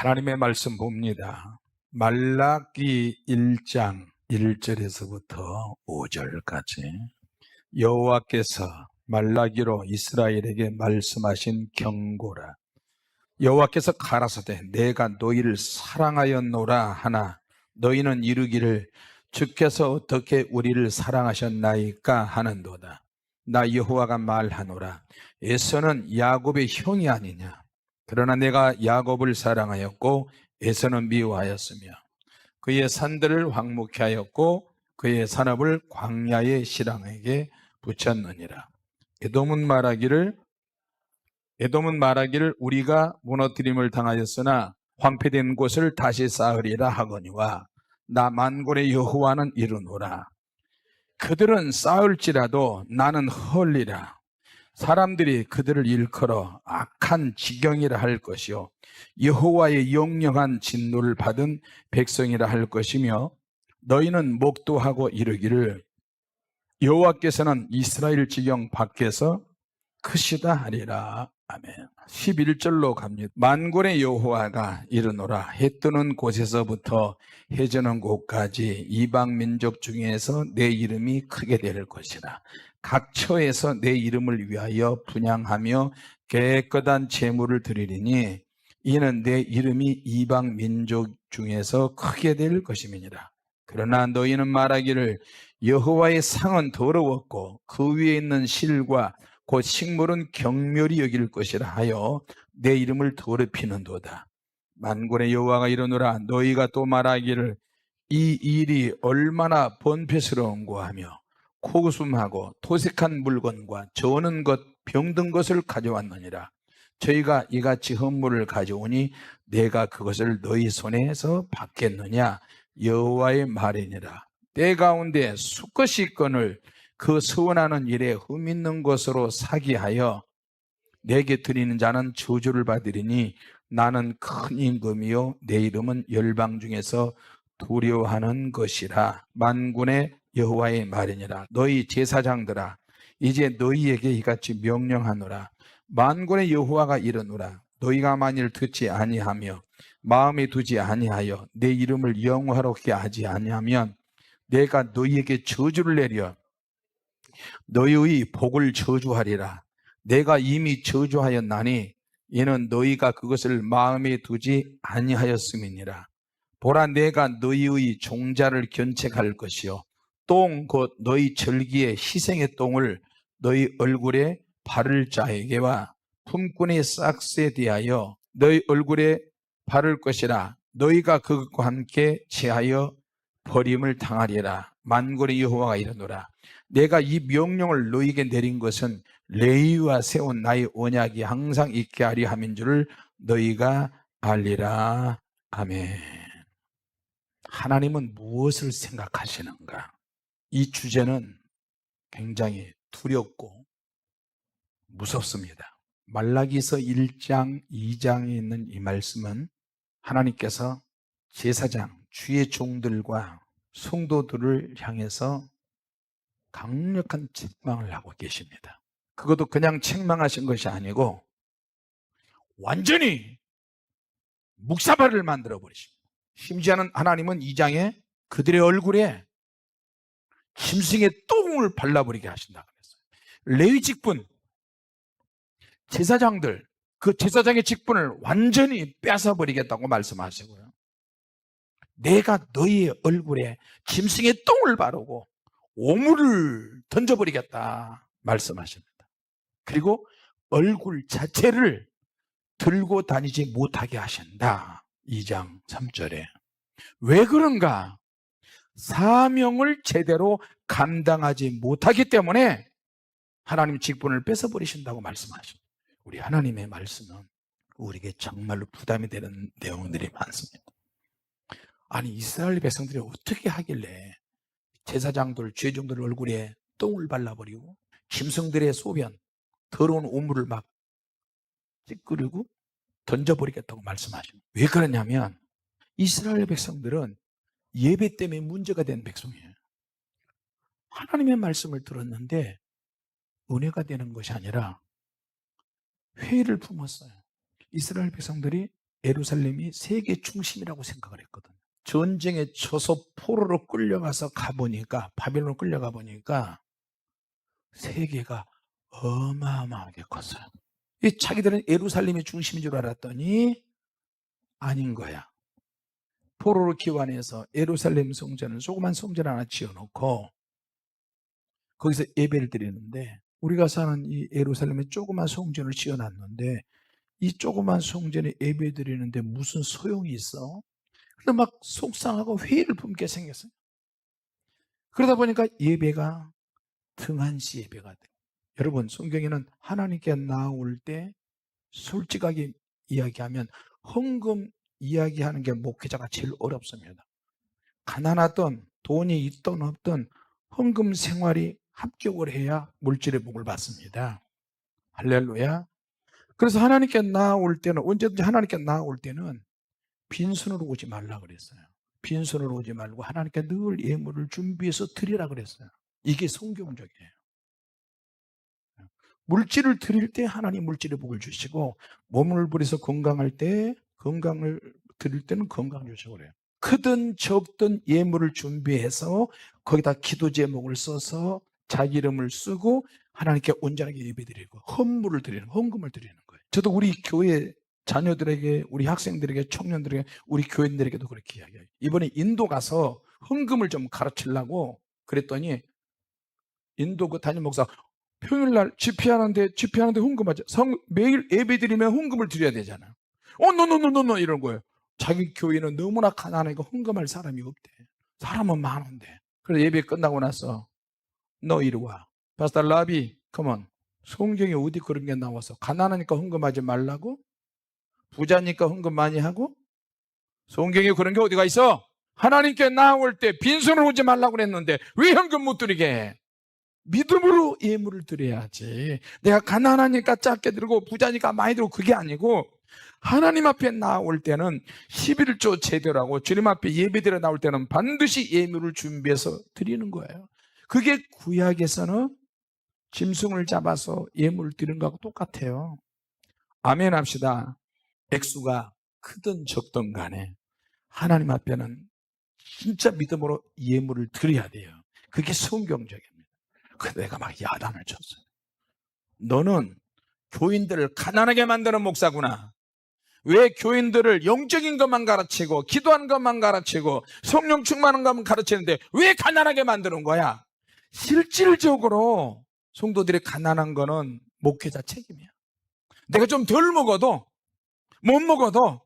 하나님의 말씀 봅니다. 말라기 1장 1절에서부터 5절까지 여호와께서 말라기로 이스라엘에게 말씀하신 경고라. 여호와께서 가라사대 내가 너희를 사랑하였노라 하나 너희는 이르기를 주께서 어떻게 우리를 사랑하셨나이까 하는도다. 나 여호와가 말하노라. 에서는 야곱의 형이 아니냐. 그러나 내가 야곱을 사랑하였고 에서는 미워하였으며 그의 산들을 황무케 하였고 그의 산업을 광야의 실랑에게 붙였느니라. 에돔은 말하기를 우리가 무너뜨림을 당하였으나 황폐된 곳을 다시 쌓으리라 하거니와 나 만군의 여호와는 이르노라. 그들은 쌓을지라도 나는 헐리라. 사람들이 그들을 일컬어 악한 지경이라 할 것이요 여호와의 영영한 진노를 받은 백성이라 할 것이며 너희는 목도하고 이르기를 여호와께서는 이스라엘 지경 밖에서 크시다 하리라. 아멘. 11절로 갑니다. 만군의 여호와가 이르노라. 해 뜨는 곳에서부터 해 지는 곳까지 이방 민족 중에서 내 이름이 크게 될 것이라. 각 처에서 내 이름을 위하여 분향하며 깨끗한 제물을 드리리니 이는 내 이름이 이방 민족 중에서 크게 될 것임이니라. 그러나 너희는 말하기를 여호와의 상은 더러웠고 그 위에 있는 실과 곧 식물은 경멸히 여길 것이라 하여 내 이름을 더럽히는도다. 만군의 여호와가 이르노라. 너희가 또 말하기를 이 일이 얼마나 번패스러운고 하며 코웃음하고 토색한 물건과 저는 것 병든 것을 가져왔느니라. 저희가 이같이 헌물을 가져오니 내가 그것을 너희 손에서 받겠느냐. 여호와의 말이니라. 때 가운데 수컷이 있거늘 그 서원하는 일에 흠 있는 것으로 사기하여 내게 드리는 자는 저주를 받으리니 나는 큰 임금이요 내 이름은 열방 중에서 두려워하는 것이라. 만군의 여호와의 말이니라. 너희 제사장들아 이제 너희에게 이같이 명령하노라. 만군의 여호와가 이르노라. 너희가 만일 듣지 아니하며 마음에 두지 아니하여 내 이름을 영화롭게 하지 아니하면 내가 너희에게 저주를 내려 너희의 복을 저주하리라. 내가 이미 저주하였나니 이는 너희가 그것을 마음에 두지 아니하였음이니라. 보라 내가 너희의 종자를 견책할 것이요 똥 곧 너희 절기의 희생의 똥을 너희 얼굴에 바를 자에게와 품꾼의 싹스에 대하여 너희 얼굴에 바를 것이라. 너희가 그것과 함께 제하여 버림을 당하리라. 만군의 여호와가 이르노라. 내가 이 명령을 너희에게 내린 것은 레위와 세운 나의 언약이 항상 있게 하려 함인 줄을 너희가 알리라. 아멘. 하나님은 무엇을 생각하시는가? 이 주제는 굉장히 두렵고 무섭습니다. 말라기서 1장, 2장에 있는 이 말씀은 하나님께서 제사장, 주의 종들과 성도들을 향해서 강력한 책망을 하고 계십니다. 그것도 그냥 책망하신 것이 아니고 완전히 묵사발을 만들어 버리십니다. 심지어는 하나님은 2장에 그들의 얼굴에 짐승의 똥을 발라버리게 하신다고 했어요. 레위 직분, 제사장들, 그 제사장의 직분을 완전히 뺏어버리겠다고 말씀하시고요. 내가 너희의 얼굴에 짐승의 똥을 바르고 오물을 던져버리겠다 말씀하십니다. 그리고 얼굴 자체를 들고 다니지 못하게 하신다. 2장 3절에. 왜 그런가? 사명을 제대로 감당하지 못하기 때문에 하나님 직분을 뺏어버리신다고 말씀하십니다. 우리 하나님의 말씀은 우리에게 정말로 부담이 되는 내용들이 많습니다. 아니 이스라엘 백성들이 어떻게 하길래 제사장들, 죄종들 얼굴에 똥을 발라버리고 짐승들의 소변, 더러운 오물을 막 찌끄리고 던져버리겠다고 말씀하십니다. 왜 그러냐면 이스라엘 백성들은 예배 때문에 문제가 된 백성이에요. 하나님의 말씀을 들었는데 은혜가 되는 것이 아니라 회의를 품었어요. 이스라엘 백성들이 예루살렘이 세계 중심이라고 생각을 했거든요. 전쟁에 쳐서 포로로 끌려가서 가보니까, 바벨론으로 끌려가 보니까 세계가 어마어마하게 컸어요. 이 자기들은 예루살렘이 중심인 줄 알았더니 아닌 거야. 포로로 기환해서 예루살렘 성전을, 조그만 성전 하나 지어놓고 거기서 예배를 드리는데, 우리가 사는 이 예루살렘에 조그만 성전을 지어놨는데 이 조그만 성전에 예배 드리는데 무슨 소용이 있어? 근데 막 속상하고 회의를 품게 생겼어요. 그러다 보니까 예배가 등한시 예배가 돼요. 여러분, 성경에는 하나님께 나올 때 솔직하게 이야기하면 헌금 이야기하는 게 목회자가 제일 어렵습니다. 가난하든 돈이 있든 없든 헌금 생활이 합격을 해야 물질의 복을 받습니다. 할렐루야. 그래서 하나님께 나올 때는, 언제든지 하나님께 나올 때는 빈손으로 오지 말라 그랬어요. 빈손으로 오지 말고 하나님께 늘 예물을 준비해서 드리라 그랬어요. 이게 성경적이에요. 물질을 드릴 때 하나님 물질의 복을 주시고, 몸을 부려서 건강할 때 건강을 드릴 때는 건강 주시고 그래요. 크든 적든 예물을 준비해서 거기다 기도 제목을 써서 자기 이름을 쓰고 하나님께 온전하게 예배드리고 헌물을 드리는, 헌금을 드리는 거예요. 저도 우리 교회 자녀들에게, 우리 학생들에게, 청년들에게, 우리 교인들에게도 그렇게 이야기해요. 이번에 인도 가서 헌금을 좀 가르치려고 그랬더니 인도 그 담임 목사, 평일날 집회하는데 헌금하자. 매일 예배드리면 헌금을 드려야 되잖아요. 노 이런 거예요. 자기 교회는 너무나 가난하니까 헌금할 사람이 없대. 사람은 많은데. 그래서 예배 끝나고 나서 너 이리 와. 파스터 라비, 컴온. 성경에 어디 그런 게 나와서 가난하니까 헌금하지 말라고? 부자니까 헌금 많이 하고? 성경에 그런 게 어디가 있어? 하나님께 나올 때 빈손으로 오지 말라고 그랬는데 왜 헌금 못 드리게 해? 믿음으로 예물을 드려야지. 내가 가난하니까 작게 들고 부자니까 많이 들고 그게 아니고, 하나님 앞에 나올 때는 11조 제대로 하고 주님 앞에 예배드려 나올 때는 반드시 예물을 준비해서 드리는 거예요. 그게 구약에서는 짐승을 잡아서 예물을 드리는 거하고 똑같아요. 아멘 합시다. 액수가 크든 적든 간에 하나님 앞에는 진짜 믿음으로 예물을 드려야 돼요. 그게 성경적입니다. 그래서 내가 막 야단을 쳤어요. 너는 교인들을 가난하게 만드는 목사구나. 왜 교인들을 영적인 것만 가르치고 기도하는 것만 가르치고 성령 충만한 것만 가르치는데 왜 가난하게 만드는 거야? 실질적으로 성도들이 가난한 거는 목회자 책임이야. 내가 좀 덜 먹어도, 못 먹어도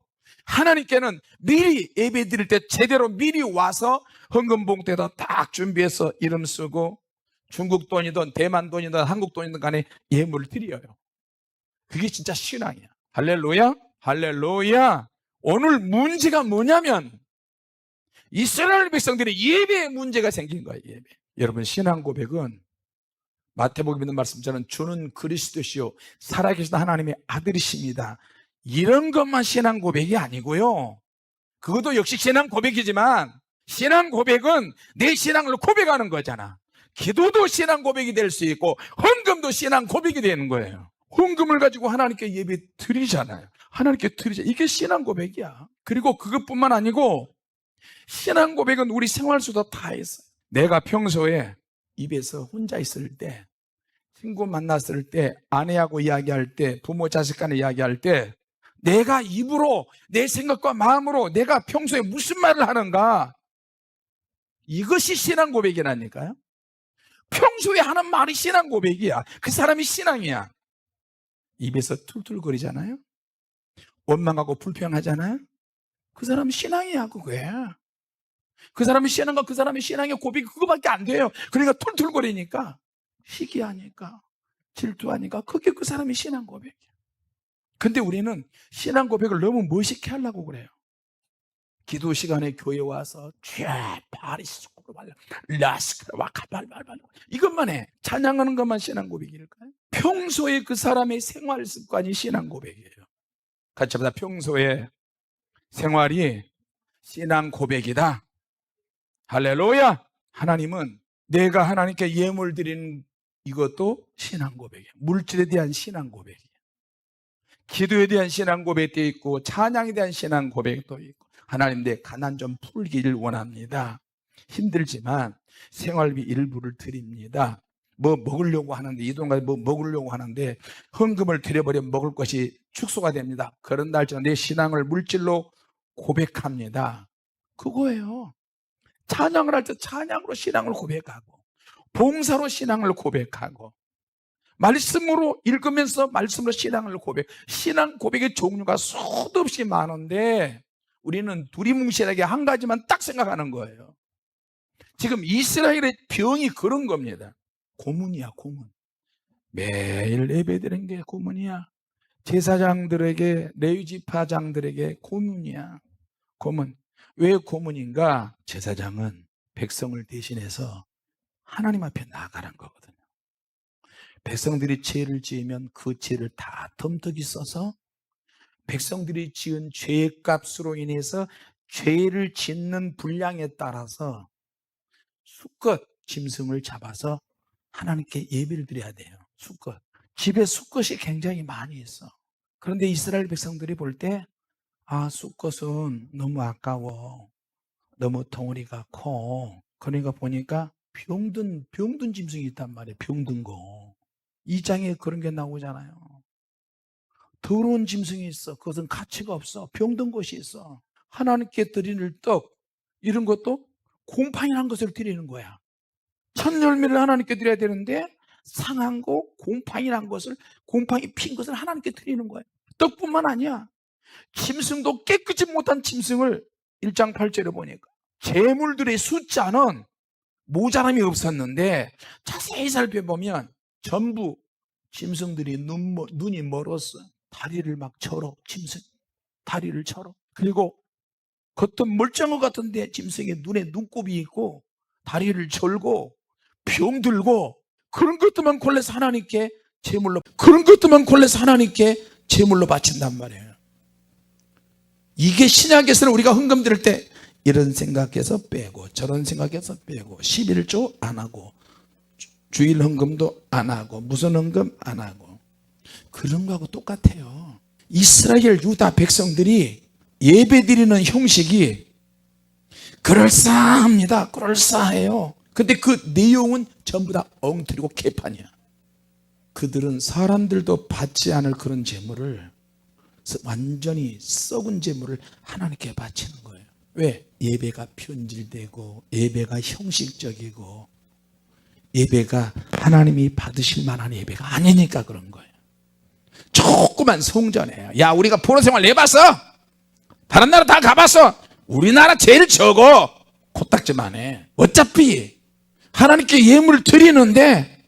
하나님께는 미리 예배 드릴 때 제대로 미리 와서 헌금 봉투에다 딱 준비해서 이름 쓰고 중국 돈이든 대만 돈이든 한국 돈이든 간에 예물을 드려요. 그게 진짜 신앙이야. 할렐루야. 할렐루야. 오늘 문제가 뭐냐면 이스라엘 백성들이 예배에 문제가 생긴 거예요. 예배. 여러분, 신앙 고백은 마태복음 있는 말씀처럼 주는 그리스도시요 살아계신 하나님의 아들이십니다. 이런 것만 신앙 고백이 아니고요. 그것도 역시 신앙 고백이지만 신앙 고백은 내 신앙을 고백하는 거잖아. 기도도 신앙 고백이 될 수 있고 헌금도 신앙 고백이 되는 거예요. 헌금을 가지고 하나님께 예배 드리잖아요. 하나님께 드리자. 이게 신앙 고백이야. 그리고 그것뿐만 아니고 신앙 고백은 우리 생활 속도 다 있어요. 내가 평소에 입에서 혼자 있을 때, 친구 만났을 때, 아내하고 이야기할 때, 부모 자식 간에 이야기할 때 내가 입으로 내 생각과 마음으로 내가 평소에 무슨 말을 하는가, 이것이 신앙 고백이라니까요. 평소에 하는 말이 신앙 고백이야. 그 사람이 신앙이야. 입에서 툴툴거리잖아요. 원망하고 불평하잖아요. 그 사람이 신앙이야. 그게 그 사람이 신앙과 그 사람의 신앙의 고백이 그거밖에 안 돼요. 그러니까 툴툴거리니까, 시기하니까, 질투하니까 그게 그 사람이 신앙 고백이야. 근데 우리는 신앙 고백을 너무 멋있게 하려고 그래요. 기도 시간에 교회 와서 이것만 해. 찬양하는 것만 신앙 고백일까요? 평소에 그 사람의 생활 습관이 신앙 고백이에요. 같이 합시다. 평소에 생활이 신앙 고백이다. 할렐루야. 하나님은 내가 하나님께 예물 드리는 이것도 신앙 고백이에요. 물질에 대한 신앙 고백이에요. 기도에 대한 신앙 고백도 있고 찬양에 대한 신앙 고백도 있고, 하나님 내 가난 좀 풀기를 원합니다. 힘들지만 생활비 일부를 드립니다. 뭐 먹으려고 하는데, 이동까지 뭐 먹으려고 하는데 헌금을 드려버리면 먹을 것이 축소가 됩니다. 그런 날짜 내 신앙을 물질로 고백합니다. 그거예요. 찬양을 할 때 찬양으로 신앙을 고백하고, 봉사로 신앙을 고백하고, 말씀으로 읽으면서 말씀으로 신앙을 고백. 신앙 고백의 종류가 수도 없이 많은데 우리는 두리뭉실하게 한 가지만 딱 생각하는 거예요. 지금 이스라엘의 병이 그런 겁니다. 고문이야, 고문. 매일 예배드리는 게 고문이야. 제사장들에게, 레위지파장들에게 고문이야, 고문. 왜 고문인가? 제사장은 백성을 대신해서 하나님 앞에 나아가는 거거든요. 백성들이 죄를 지으면 그 죄를 다 덤터기 써서 백성들이 지은 죄의 값으로 인해서 죄를 짓는 분량에 따라서 수껏 짐승을 잡아서 하나님께 예배를 드려야 돼요. 수컷. 집에 수컷이 굉장히 많이 있어. 그런데 이스라엘 백성들이 볼 때, 아, 수컷은 너무 아까워. 너무 덩어리가 커. 그러니까 보니까 병든 짐승이 있단 말이에요. 병든 거. 2장에 그런 게 나오잖아요. 더러운 짐승이 있어. 그것은 가치가 없어. 병든 것이 있어. 하나님께 드리는 떡, 이런 것도 곰팡이난 것을 드리는 거야. 첫 열매를 하나님께 드려야 되는데 상한 거, 곰팡이 난 것을, 곰팡이 핀 것을 하나님께 드리는 거예요. 떡뿐만 아니야. 짐승도 깨끗이 못한 짐승을 1장 8절에 보니까 제물들의 숫자는 모자람이 없었는데 자세히 살펴보면 전부 짐승들이 눈이 멀었어. 다리를 막 절어. 짐승 다리를 절어. 그리고 겉은 멀쩡한 것 같은데 짐승의 눈에 눈곱이 있고 다리를 절고 병들고, 그런 것들만 골라서 하나님께 제물로, 그런 것들만 골라서 하나님께 제물로 바친단 말이에요. 이게 신약에서는 우리가 헌금 드릴 때 이런 생각해서 빼고 저런 생각해서 빼고 11조 안 하고 주일 헌금도 안 하고 무슨 헌금 안 하고, 그런 거하고 똑같아요. 이스라엘 유다 백성들이 예배드리는 형식이 그럴싸합니다. 그럴싸해요. 근데 그 내용은 전부 다 엉터리고 개판이야. 그들은 사람들도 받지 않을 그런 제물을, 완전히 썩은 제물을 하나님께 바치는 거예요. 왜? 예배가 변질되고 예배가 형식적이고 예배가 하나님이 받으실 만한 예배가 아니니까 그런 거예요. 조그만 성전이에요. 야, 우리가 포로생활 내봤어? 다른 나라 다 가봤어? 우리나라 제일 적어. 코딱지만 해. 어차피 하나님께 예물을 드리는데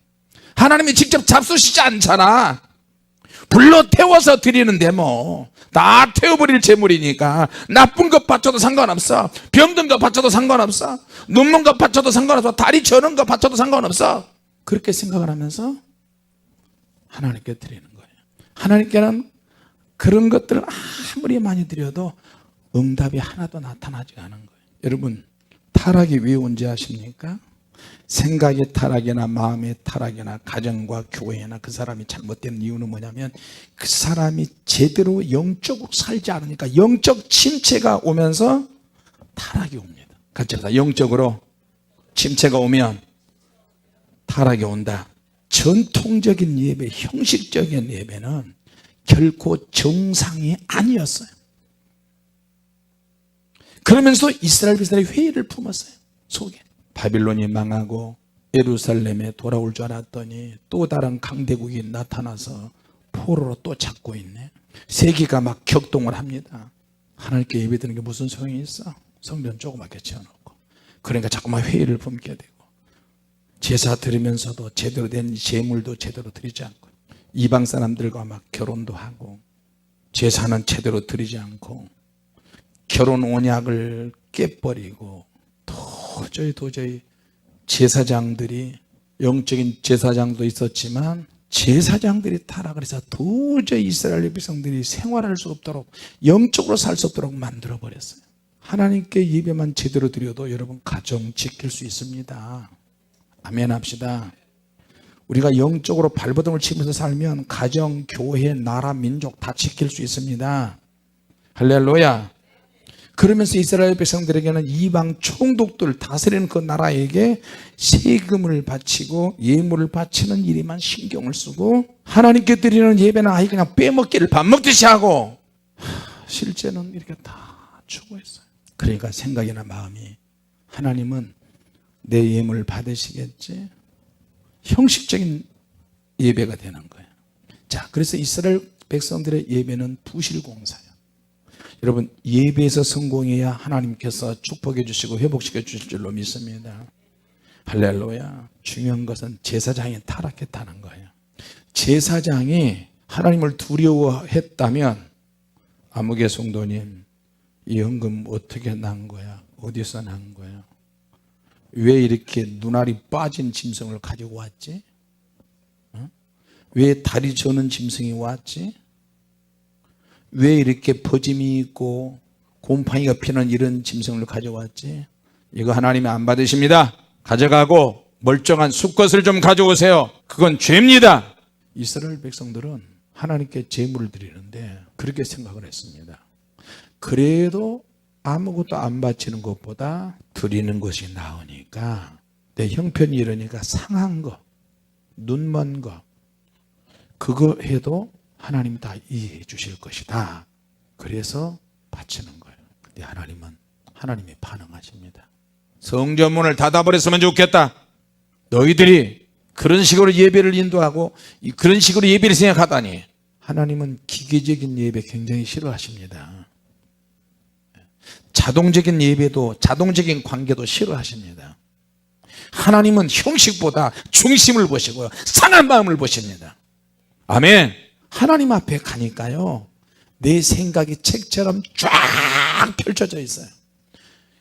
하나님이 직접 잡수시지 않잖아. 불러 태워서 드리는데 뭐 다 태워버릴 제물이니까 나쁜 것 바쳐도 상관없어. 병든 것 바쳐도 상관없어. 눈먼 것 바쳐도 상관없어. 다리 저는 것 바쳐도 상관없어. 그렇게 생각을 하면서 하나님께 드리는 거예요. 하나님께는 그런 것들을 아무리 많이 드려도 응답이 하나도 나타나지 않은 거예요. 여러분, 타락이 왜 온지 아십니까? 생각의 타락이나 마음의 타락이나 가정과 교회나 그 사람이 잘못된 이유는 뭐냐면 그 사람이 제대로 영적으로 살지 않으니까 영적 침체가 오면서 타락이 옵니다. 같이 합시다. 영적으로 침체가 오면 타락이 온다. 전통적인 예배, 형식적인 예배는 결코 정상이 아니었어요. 그러면서 이스라엘 백성들이 회의를 품었어요. 속에. 바빌론이 망하고 예루살렘에 돌아올 줄 알았더니 또 다른 강대국이 나타나서 포로로 또 잡고 있네. 세계가 막 격동을 합니다. 하나님께 예배드리는 게 무슨 소용이 있어? 성전 조그맣게 지어놓고. 그러니까 자꾸만 회의를 품게 되고, 제사 드리면서도 제대로 된 제물도 제대로 드리지 않고, 이방 사람들과 막 결혼도 하고, 제사는 제대로 드리지 않고, 결혼 언약을 깨버리고, 도저히 제사장들이, 영적인 제사장도 있었지만 제사장들이 타락을 해서 도저히 이스라엘 백성들이 생활할 수 없도록, 영적으로 살 수 없도록 만들어 버렸어요. 하나님께 예배만 제대로 드려도 여러분 가정 지킬 수 있습니다. 아멘 합시다. 우리가 영적으로 발버둥을 치면서 살면 가정, 교회, 나라, 민족 다 지킬 수 있습니다. 할렐루야. 그러면서 이스라엘 백성들에게는 이방 총독들 다스리는 그 나라에게 세금을 바치고 예물을 바치는 일에만 신경을 쓰고, 하나님께 드리는 예배는 아예 그냥 빼먹기를 밥 먹듯이 하고, 실제는 이렇게 다 추구했어요. 그러니까 생각이나 마음이, 하나님은 내 예물을 받으시겠지? 형식적인 예배가 되는 거예요. 자, 그래서 이스라엘 백성들의 예배는 부실공사예요. 여러분, 예배에서 성공해야 하나님께서 축복해 주시고 회복시켜 주실 줄로 믿습니다. 할렐루야. 중요한 것은 제사장이 타락했다는 거예요. 제사장이 하나님을 두려워했다면, 아무개 성도님, 이 헌금 어떻게 난 거야? 어디서 난 거야? 왜 이렇게 눈알이 빠진 짐승을 가지고 왔지? 왜 다리 저는 짐승이 왔지? 왜 이렇게 퍼짐이 있고 곰팡이가 피는 이런 짐승을 가져왔지? 이거 하나님이 안 받으십니다. 가져가고 멀쩡한 수컷을 좀 가져오세요. 그건 죄입니다. 이스라엘 백성들은 하나님께 제물을 드리는데 그렇게 생각을 했습니다. 그래도 아무것도 안 바치는 것보다 드리는 것이 나으니까, 내 형편이 이러니까 상한 거, 눈먼 거, 그거 해도 하나님이 다 이해해 주실 것이다. 그래서 바치는 거예요. 근데 하나님은 하나님이 반응하십니다. 성전문을 닫아버렸으면 좋겠다. 너희들이 그런 식으로 예배를 인도하고 그런 식으로 예배를 생각하다니. 하나님은 기계적인 예배 굉장히 싫어하십니다. 자동적인 예배도, 자동적인 관계도 싫어하십니다. 하나님은 형식보다 중심을 보시고요, 상한 마음을 보십니다. 아멘. 하나님 앞에 가니까요, 내 생각이 책처럼 쫙 펼쳐져 있어요.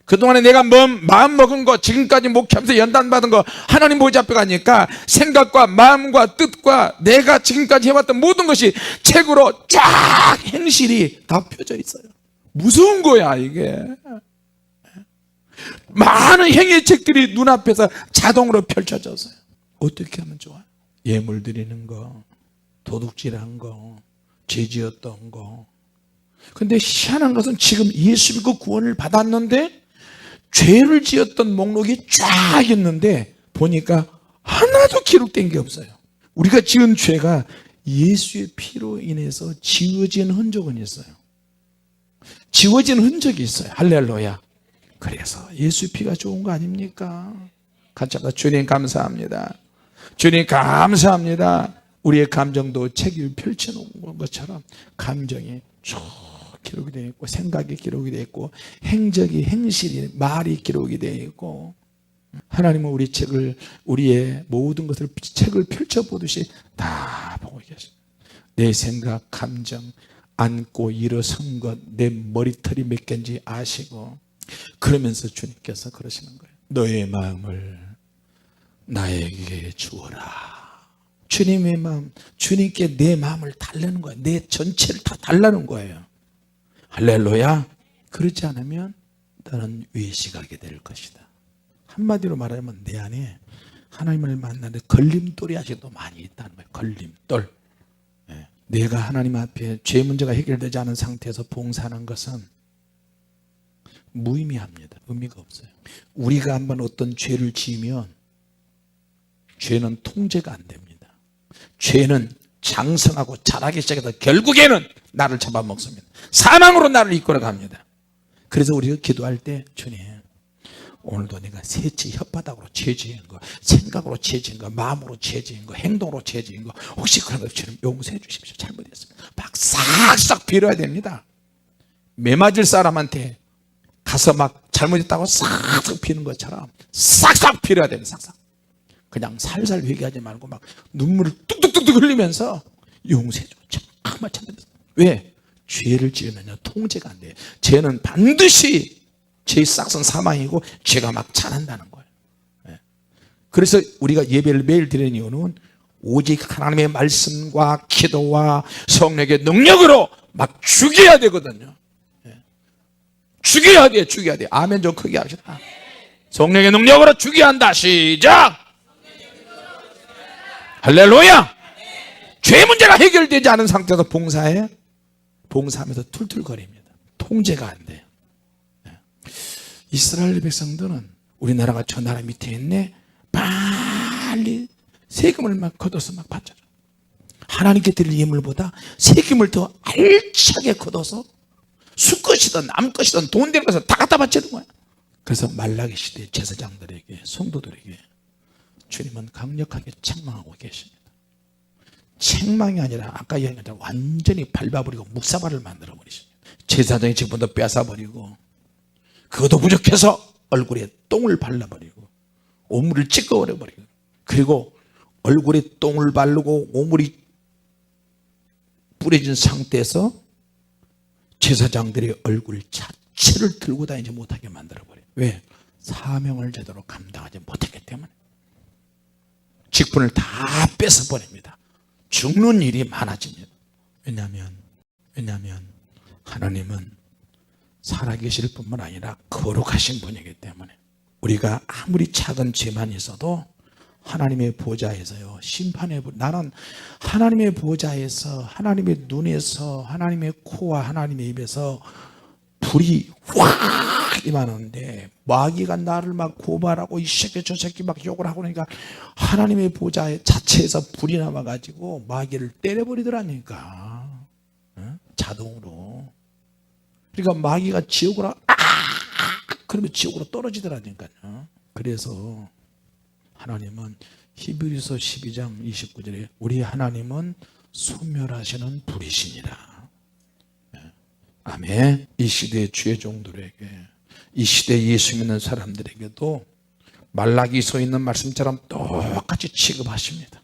그동안에 내가 마음 먹은 거, 지금까지 목회하면서 연단받은 거, 하나님 보좌 앞에 가니까 생각과 마음과 뜻과 내가 지금까지 해왔던 모든 것이 책으로 쫙 행실이 다 펴져 있어요. 무서운 거야 이게. 많은 행위 책들이 눈앞에서 자동으로 펼쳐져서요. 어떻게 하면 좋아요? 예물 드리는 거, 도둑질한 거, 죄 지었던 거. 근데 희한한 것은 지금 예수 믿고 구원을 받았는데 죄를 지었던 목록이 쫙 있는데 보니까 하나도 기록된 게 없어요. 우리가 지은 죄가 예수의 피로 인해서 지워진 흔적은 있어요. 지워진 흔적이 있어요. 할렐루야. 그래서 예수 피가 좋은 거 아닙니까? 같이 한번 주님 감사합니다. 주님 감사합니다. 우리의 감정도 책을 펼쳐놓은 것처럼 감정이 쭉 기록이 되어 있고, 생각이 기록이 되어 있고, 행적이, 행실이, 말이 기록이 되어 있고, 하나님은 우리의 모든 것을 책을 펼쳐보듯이 다 보고 계십니다. 내 생각, 감정, 앉고 일어선 것, 내 머리털이 몇 개인지 아시고, 그러면서 주님께서 그러시는 거예요. 너의 마음을 나에게 주어라. 주님의 마음, 주님께 내 마음을 달라는 거예요. 내 전체를 다 달라는 거예요. 할렐루야. 그렇지 않으면 나는 외식하게 될 것이다. 한마디로 말하면 내 안에 하나님을 만나는데 걸림돌이 아직도 많이 있다는 거예요. 걸림돌. 내가 하나님 앞에 죄 문제가 해결되지 않은 상태에서 봉사하는 것은 무의미합니다. 의미가 없어요. 우리가 한번 어떤 죄를 지으면 죄는 통제가 안 됩니다. 죄는 장성하고 자라기 시작해서 결국에는 나를 잡아먹습니다. 사망으로 나를 이끌어 갑니다. 그래서 우리가 기도할 때, 주님, 오늘도 내가 새치 혓바닥으로 죄 지은 거, 생각으로 죄 지은 거, 마음으로 죄 지은 거, 행동으로 죄 지은 거, 혹시 그런 거 주님 용서해 주십시오. 잘못했습니다. 막 싹싹 빌어야 됩니다. 매 맞을 사람한테 가서 막 잘못했다고 싹싹 비는 것처럼 싹싹 빌어야 됩니다. 싹싹. 그냥 살살 회개하지 말고 막 눈물을 뚝뚝뚝뚝 흘리면서 용서해 줘. 정말 잘못했어. 왜? 죄를 지으면 통제가 안 돼요. 죄는 반드시 죄의 싹은 사망이고 죄가 막 자란다는 거예요. 그래서 우리가 예배를 매일 드리는 이유는 오직 하나님의 말씀과 기도와 성령의 능력으로 막 죽여야 되거든요. 죽여야 돼, 죽여야 돼. 아멘 좀 크게 합시다. 성령의 능력으로 죽여야 한다. 시작. 할렐루야. 죄 문제가 해결되지 않은 상태에서 봉사하면서 툴툴거립니다. 통제가 안 돼요. 이스라엘 백성들은 우리나라가 저 나라 밑에 있네, 빨리 세금을 막 걷어서 막 받잖아. 하나님께 드릴 예물보다 세금을 더 알차게 걷어서 수것이든 남것이든 돈 되는 것을 다 갖다 바치는 거야. 그래서 말라기 시대 제사장들에게, 성도들에게 주님은 강력하게 책망하고 계십니다. 책망이 아니라 아까 얘기한 대로 완전히 밟아버리고 묵사발을 만들어버리십니다. 제사장의 직분도 뺏어버리고, 그것도 부족해서 얼굴에 똥을 발라버리고 오물을 찍어버리고, 그리고 얼굴에 똥을 바르고 오물이 뿌려진 상태에서 제사장들의 얼굴 자체를 들고 다니지 못하게 만들어버려요. 왜? 사명을 제대로 감당하지 못했기 때문에. 직분을 다 뺏어버립니다. 죽는 일이 많아집니다. 왜냐하면 하나님은 살아계실 뿐만 아니라 거룩하신 분이기 때문에. 우리가 아무리 작은 죄만 있어도 하나님의 보좌에서요, 나는 하나님의 보좌에서, 하나님의 눈에서, 하나님의 코와 하나님의 입에서 불이 확 임하는데, 마귀가 나를 막 고발하고 이 새끼 저 새끼 막 욕을 하고 그러니까 하나님의 보좌 자체에서 불이 남아가지고 마귀를 때려버리더라니까. 자동으로. 그러니까 마귀가 지옥으로 그러면 지옥으로 떨어지더라니까요. 그래서 하나님은 히브리서 12장 29절에 우리 하나님은 소멸하시는 불이시니라. 아멘. 이 시대의 주의 종들에게, 이 시대에 예수 믿는 사람들에게도 말라기서에 있는 말씀처럼 똑같이 취급하십니다.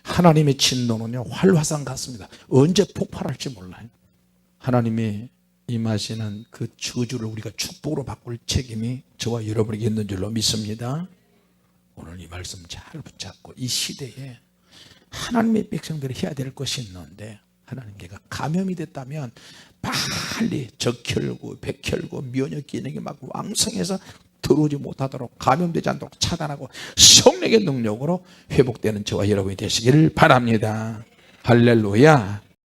하나님의 진노는요, 활화산 같습니다. 언제 폭발할지 몰라요. 하나님이 임하시는 그 저주를 우리가 축복으로 바꿀 책임이 저와 여러분에게 있는 줄로 믿습니다. 오늘 이 말씀 잘 붙잡고 이 시대에 하나님의 백성들이 해야 될 것이 있는데, 하나님께가 감염이 됐다면 빨리 적혈구, 백혈구, 면역 기능이 막 왕성해서 들어오지 못하도록, 감염되지 않도록 차단하고 성령의 능력으로 회복되는 저와 여러분이 되시기를 바랍니다. 할렐루야.